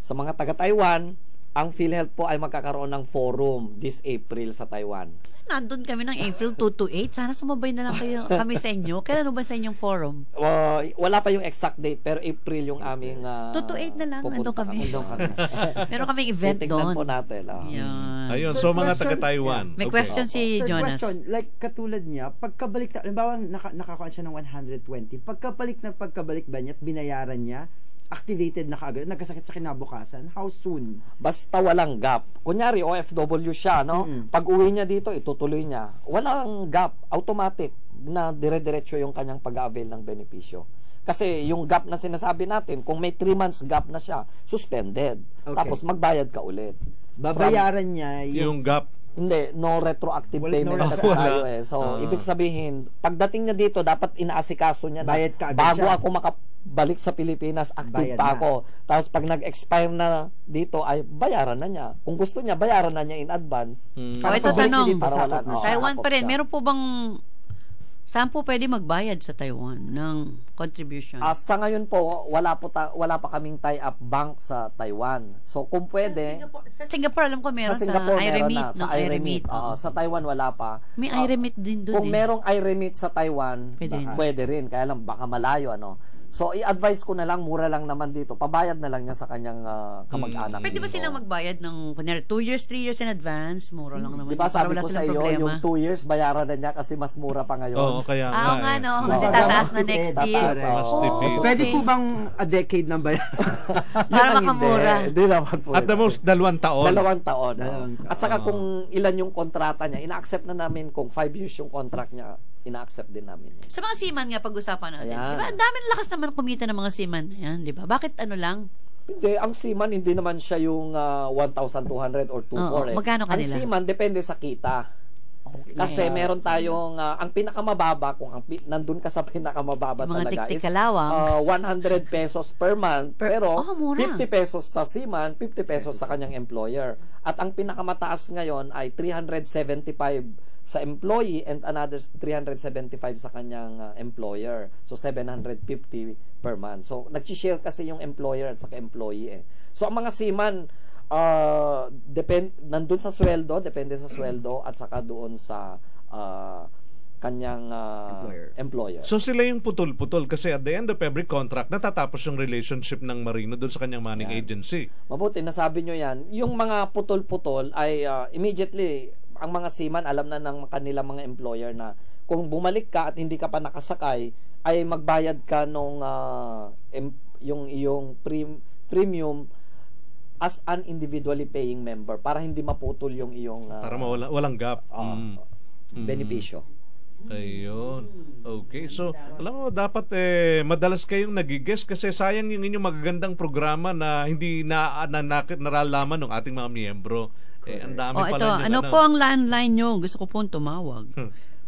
Sa mga taga-Taiwan, ang PhilHealth po ay magkakaroon ng forum this April sa Taiwan. Nandun kami ng April 2 to 8. Sana sumabay na lang kami sa inyo. Kailan ba sa inyong forum? Wala pa yung exact date, pero April yung aming 2 to 8 na lang. Nandun kami. Meron kaming event doon. Tingnan po natin. Ayun, so mga taga-Taiwan. May question si Jonas. Question, like katulad niya, pagkabalik, halimbawa nakakuha siya ng 120, pagkabalik ba niya at binayaran niya, activated na kaagad, nagkasakit sa kinabukasan, how soon? Basta walang gap. Kunyari, OFW siya, no? Pag uwi niya dito, itutuloy niya. Walang gap. Automatic na dire-diretso yung kanyang pag-avail ng benepisyo. Kasi yung gap na sinasabi natin, kung may 3 months gap na siya, suspended. Okay. Tapos magbayad ka ulit. Babayaran niya yung gap. Hindi, no retroactive payment kasi tayo eh. So, ibig sabihin, pagdating niya dito, dapat inaasikaso niya na bayad ka agad bago siya. ako makabalik sa Pilipinas, active Bayad pa na. ako. Tapos pag nag-expire na dito, ay bayaran na niya. Kung gusto niya, bayaran na niya in advance. Ito tanong, Taiwan sakop pa rin, siya. meron po bang, saan po pwede magbayad sa Taiwan ng contribution? Sa ngayon po, wala pa kaming tie-up bank sa Taiwan. So, kung pwede, Sa Singapore, alam ko meron. sa Singapore meron iRemit. na. Sa iRemit. Sa Taiwan, wala pa. May iRemit din doon Kung merong iRemit sa Taiwan, pwede rin. Kaya lang, baka malayo, ano. So, i-advise ko na lang, mura lang naman dito. Pabayad na lang niya sa kanyang kamag-anak. Pwede ba silang magbayad ng, kunyari, 2 years, 3 years in advance? Mura lang naman. Di ba sabi ko sa iyo, yung 2 years, bayaran na niya kasi mas mura pa ngayon. Oo, kaya nga. nga, no? Kasi tataas na next year. Mas tipid. Pwede po bang a decade na ba yan? Para makamura. Hindi naman po. At the most, 2 taon. 2 taon. At saka kung ilan yung kontrata niya, ina-accept na namin kung 5 years yung contract niya, ina-accept din namin. Sa mga seaman nga, pag-usapan natin. Ayan. Diba? Ang dami lakas naman kumita ng mga seaman. Ayan, di ba? Bakit ano lang? Hindi, ang seaman, hindi naman siya yung 1,200 or 2,400. Magkano kanila? Ang seaman, depende sa kita. Okay. Kasi meron tayong, ang pinakamababa, kung nandun ka sa pinakamababa mga talaga, is kalawang. 100 pesos per month. Pero, mura. 50 pesos sa seaman, 50 pesos sa kanyang employer. At ang pinakamataas ngayon ay 375 sa employee and another 375 sa kanyang employer. So, 750 per month. So, nag-share kasi yung employer at saka employee eh. So, ang mga seaman, nandun sa sweldo, depende sa sweldo at saka doon sa kanyang employer. So sila yung putol-putol kasi at the end of every contract natatapos yung relationship ng Marino doon sa kanyang manning agency. Mabuti, nasabi nyo yan. Yung mga putol-putol ay immediately, ang mga seaman alam na ng kanilang mga employer na kung bumalik ka at hindi ka pa nakasakay, ay magbayad ka nung yung iyong premium as an individually paying member para hindi maputol yung iyong para walang gap. Benepisyo. Ayun. Okay. So, alam mo, dapat madalas kayong nagigess kasi sayang yung inyong magagandang programa na hindi naralaman ng ating mga miyembro. Ang dami pala ito, ano po ang landline nyo? Gusto ko pong tumawag.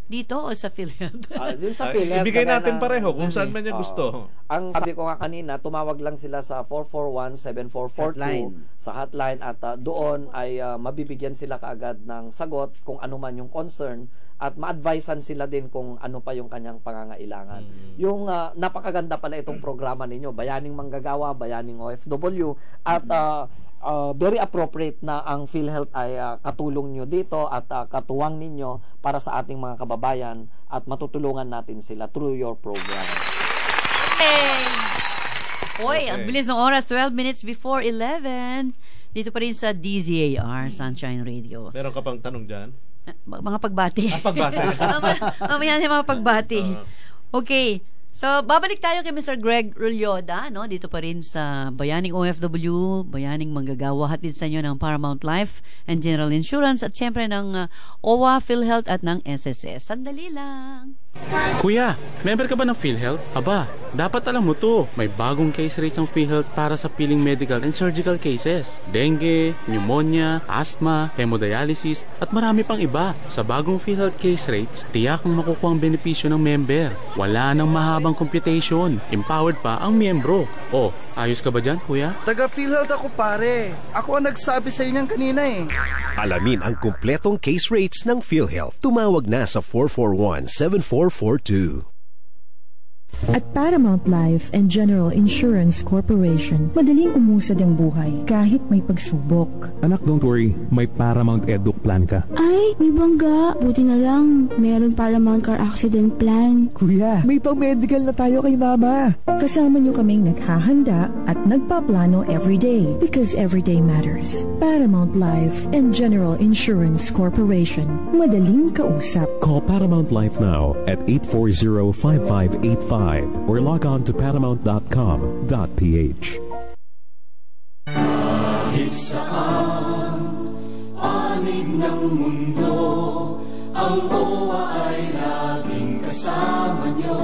Dito o sa PhilHealth? Dun sa PhilHealth. Ibigay natin pareho kung saan man niya gusto. Ang sabi ko nga kanina, tumawag lang sila sa 441-7442 sa hotline at doon ay mabibigyan sila kaagad ng sagot kung ano man yung concern at ma-advisean sila din kung ano pa yung kanyang pangangailangan. Yung napakaganda pala itong programa ninyo, Bayaning Manggagawa, Bayaning OFW at very appropriate na ang PhilHealth ay katulong nyo dito at katuwang ninyo para sa ating mga kababayan at matutulungan natin sila through your program. Hey! Hoy, ang bilis ng oras, 12 minutes before 11. Dito pa rin sa DZAR, Sunshine Radio. Meron ka pang tanong dyan? Mga pagbati. Pagbati. Mamaya mga pagbati. Okay. So, babalik tayo kay Mr. Greg Rulyoda, no? Dito pa rin sa Bayaning OFW, Bayaning Manggagawa, hatid sa inyo ng Paramount Life and General Insurance at syempre ng OWA, PhilHealth at ng SSS. Sandali lang. Kuya, member ka ba ng PhilHealth? Aba, dapat alam mo to. May bagong case rates ang PhilHealth para sa piling medical and surgical cases. Dengue, pneumonia, asthma, hemodialysis, at marami pang iba. Sa bagong PhilHealth case rates, tiyak ang makukuha ang benepisyo ng member. Wala nang mahabang computation. Empowered pa ang miyembro. Oh, ayos ka ba dyan, kuya? Taga PhilHealth ako, pare. Ako ang nagsabi sa inyo kanina eh. Alamin ang kumpletong case rates ng PhilHealth. Tumawag na sa 441-7442. At Paramount Life and General Insurance Corporation, madaling umusad ang buhay kahit may pagsubok. Anak, don't worry. May Paramount Edu plan ka. Ay, may bangga. Buti na lang, meron Paramount Car Accident Plan. Kuya, may pang-medical na tayo kay Mama. Kasama niyo kaming naghahanda at nagpaplano everyday because everyday matters. Paramount Life and General Insurance Corporation, madaling kausap. Call Paramount Life now at 840-5585 or log on to paramount.com.ph. Kahit saan, panig ng mundo, ang OWA ay laging kasama niyo.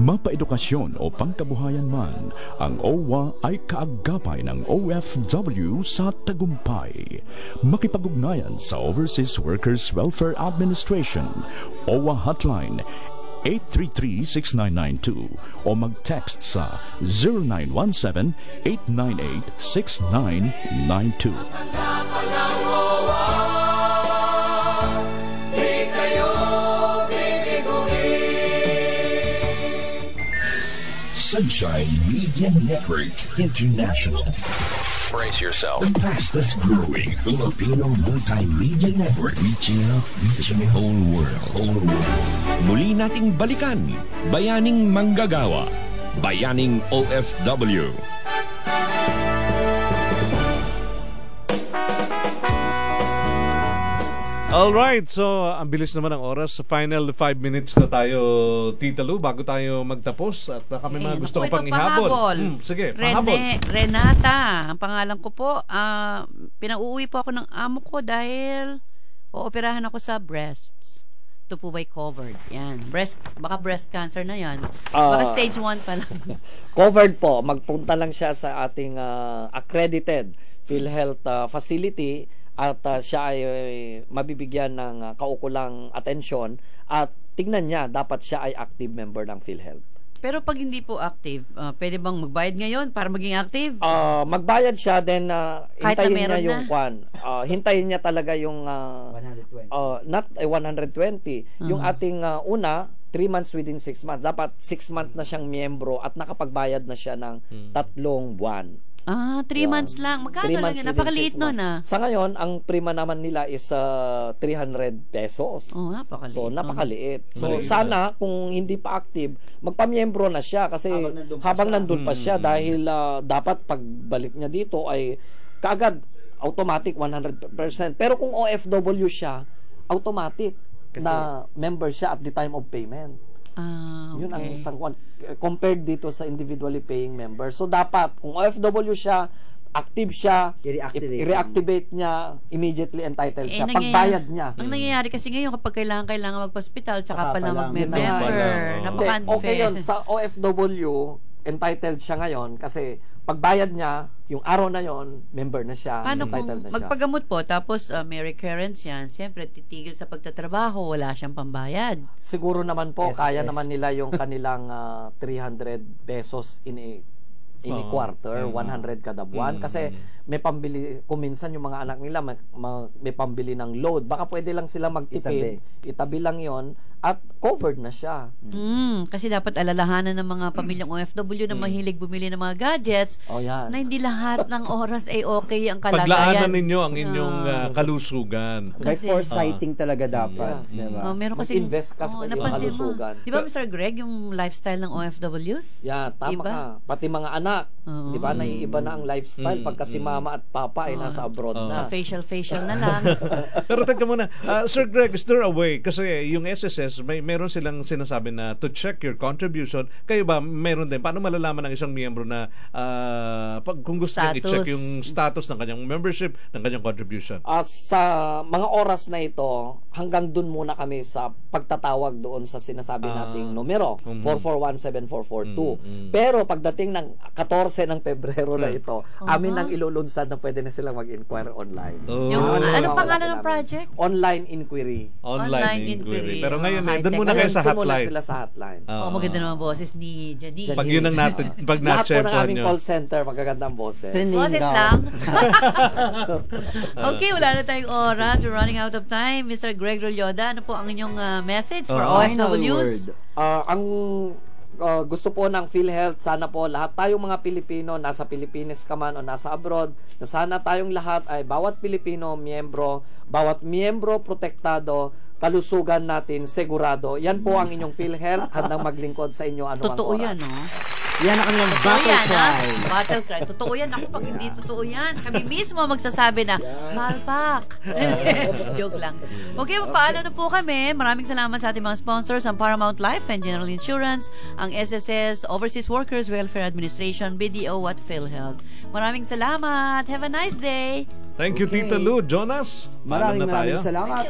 Mapaedukasyon o pangkabuhayan man, ang OWA ay kaagapay ng OFW sa tagumpay. Makipag-ugnayan sa Overseas Workers Welfare Administration, OWA Hotline 833-6992 o mag-text sa 0917-898-6992. Sunshine Media Network International. Brace yourself. The fastest growing Filipino multimedia network reaching the whole world. Muli nating balikan, Bayaning Manggagawa, Bayaning OFW. Alright, so ang bilis naman ang oras. Final 5 minutes na tayo, Tita Lu, bago tayo magtapos. At baka may mga gusto ko pang ihabol. Sige, pahabol. Renata, ang pangalan ko po. Pinauuwi po ako ng amo ko dahil ooperahan ako sa breasts. Ito po ba'y covered? Yan. Baka breast cancer na yan. Baka stage 1 pa lang. Covered po. Magpunta lang siya sa ating accredited PhilHealth facility at siya ay mabibigyan ng kaukulang atensyon at tignan niya, dapat siya ay active member ng PhilHealth. Pero pag hindi po active, pwede bang magbayad ngayon para maging active? Magbayad siya, then hintayin niya yung na? kwan. Hintayin niya talaga yung 120. Not 120. Yung ating una, 3 months within 6 months. Dapat 6 months na siyang miyembro at nakapagbayad na siya ng 3 buwan. 3 months lang. Magkano lang yun? Napakaliit nun Sa ngayon, ang prima naman nila is 300 pesos. Napakaliit. So, napakaliit. So, sana, kung hindi pa active, magpamiyembro na siya kasi habang nandun pa siya dahil dapat pagbalik niya dito ay kaagad automatic 100%. Pero kung OFW siya, automatic kasi na member siya at the time of payment. Okay. Yun ang isang compared dito sa individually paying member. So dapat kung OFW siya, active siya, i-reactivate niya, immediately entitled siya. Pagbayad niya. Ang nangyayari kasi ngayon kapag kailangan mag-hospital, tsaka pa lang mag-member. Napaka-unfair. Okay yun. Sa OFW, entitled siya ngayon kasi pagbayad niya, yung araw na yon, member na siya. Paano kung na magpagamot po, tapos may recurrence yan, siyempre titigil sa pagtatrabaho, wala siyang pambayad. Siguro naman po, kaya naman nila yung kanilang 300 pesos in a quarter, 100 kada buwan. Kasi may pambili, kung minsan yung mga anak nila may pambili ng load. Baka pwede lang sila magtipid. Itabi lang yon at covered na siya. Kasi dapat alalahanan ng mga pamilyang OFW na mahilig bumili ng mga gadgets na hindi lahat ng oras ay okay ang kalagayan. Paglaanan ninyo ang inyong kalusugan. May foresighting talaga dapat. Diba? Meron kasi invest ka sa yung kalusugan. Di ba, Mr. Greg, yung lifestyle ng OFWs? Yeah, tama ka. Pati mga anak. Di ba, naiiba na ang lifestyle pagka si mama at papa ay nasa abroad na. Facial na lang. Pero teka muna, Sir Greg, is there a way? Kasi yung SSS, meron silang sinasabi na to check your contribution. Kayo ba, meron din? Paano malalaman ng isang miyembro na kung gusto niyang i-check yung status ng kanyang membership, ng kanyang contribution? Sa mga oras na ito, hanggang dun muna kami sa pagtatawag doon sa sinasabi nating numero, 441-7442. Pero pagdating ng 14 ng Pebrero na ito, amin ang ilulunsad na pwede na silang mag-inquire online. Ano pangalan ng project? Online inquiry. Online inquiry. Pero ngayon, doon muna kayo sa Doon muna hotline. sila sa hotline. Maganda naman boses ni Janine. Pag yun ang natin, pag lahat po ng na-champion aming nyo. call center, magagandang boses. Boses lang. Okay, wala na tayong oras. We're running out of time. Mr. Greg Rolyoda, ano po ang inyong message for OFWs? Ang gusto po ng PhilHealth, sana po lahat tayong mga Pilipino, nasa Pilipinas ka man o nasa abroad, na sana tayong lahat ay bawat Pilipino bawat miyembro protektado, kalusugan natin segurado. Yan po ang inyong PhilHealth, handang maglingkod sa inyo anumang Totoo oras. yan, no? Yan ang kanilang battle cry. Battle cry. Totoo yan. Ako pag hindi totoo yan, kami mismo magsasabi na, Malpak. Joke lang. Okay, papaalo na po kami. Maraming salamat sa ating mga sponsors, ang Paramount Life and General Insurance, ang SSS, Overseas Workers Welfare Administration, BDO at PhilHealth. Maraming salamat. Have a nice day. Thank you, Tita Lou. Jonas, maraming salamat.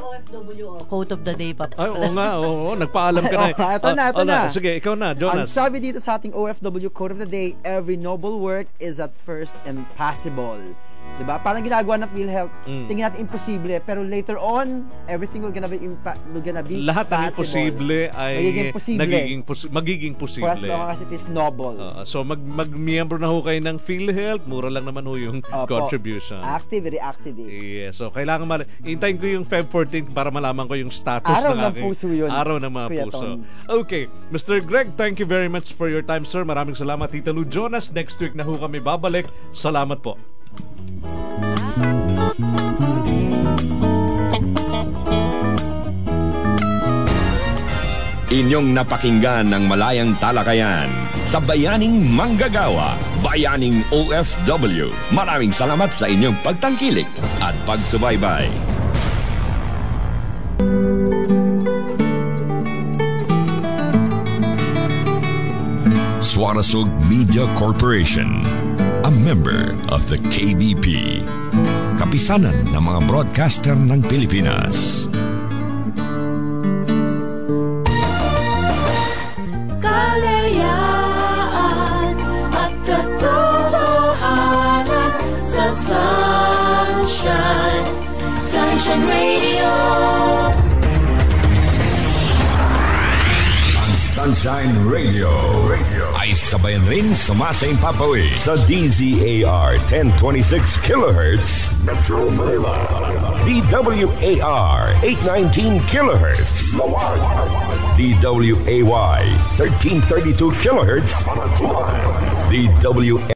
Quote of the day pa. Ay, oo nga. Nagpaalam ka na. Ito na. Sige, ikaw na, Jonas. Ang sabi dito sa ating OFW Quote of the Day, every noble work is at first impossible. Diba? Parang ginagawa ng PhilHealth, tingin natin imposible, pero later on, everything will gonna be lahat ng imposible ay magiging posible. For as long as it is noble. So mag-miyembro na ho kayo ng PhilHealth, mura lang naman ho yung contribution. Activity. Yes, so kailangan hintayin ko yung Feb 14 para malaman ko yung status araw ng aking puso yun. Araw ng mga puso. Okay, Mr. Greg, thank you very much for your time, sir. Maraming salamat, Tita Lou. Jonas, next week na ho kami babalik. Salamat po. Inyong napakinggan ang malayang talakayan sa Bayaning Manggagawa, Bayaning OFW. Maraming salamat sa inyong pagtangkilik at pagsubaybay. Suarasug Media Corporation, a member of the KBP. Kapisanan ng mga broadcaster ng Pilipinas. Kalayaan at katotohanan sa Sunshine Radio. Sunshine Radio ay sabayan rin sumasaimpapawi sa DZAR 1026 kHz Metro Manila, DWAR 819 kHz DWAY 1332 kHz DWA